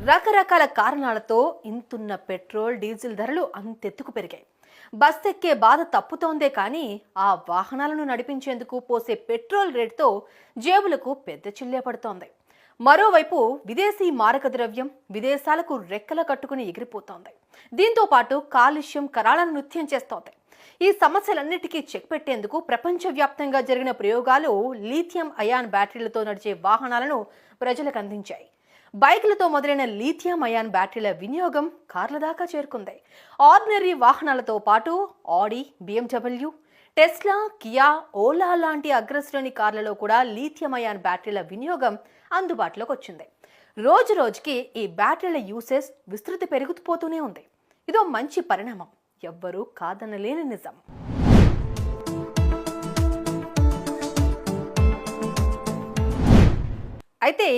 రకరకాల కారణాలతో ఇంతున్న petrol diesel ధరలు అంతెత్తుకు పెరిగాయి. బస్ ఎక్కే బాధ తప్పుతోందే కానీ ఆ వాహనాలను నడిపించేందుకు పోసే పెట్రోల్ రేటుతో జేబులకు పెద్ద చిల్లే పడుతోంది. మరోవైపు విదేశీ మారక ద్రవ్యం విదేశాలకు రెక్కల కట్టుకుని ఎగిరిపోతోంది. దీంతో పాటు కాలుష్యం కరాళను నృత్యం చేస్తోంది. ఈ సమస్యలన్నిటికీ చెక్ పెట్టేందుకు ప్రపంచవ్యాప్తంగా జరిగిన ప్రయోగాలు లీథియం అయాన్ బ్యాటరీలతో నడిచే వాహనాలను ప్రజలకు అందించాయి. బైకులతో మొదలైన లీథియం అయాన్ బ్యాటరీల వినియోగం కార్ల దాకా చేరుకుంది. ఆర్డినరీ వాహనాలతో పాటు ఆడి, BMW, టెస్లా, కియా, ఓలా లాంటి అగ్రశ్రేణి కార్లలో కూడా లీథియం అయాన్ బ్యాటరీల వినియోగం అందుబాటులోకి వచ్చింది. రోజు రోజుకి ఈ బ్యాటరీల యూసేజ్ విస్తృతి పెరుగుతుపోతూనే ఉంది. ఇదో మంచి పరిణామం, ఎవ్వరూ కాదనలేని నిజం. అయితే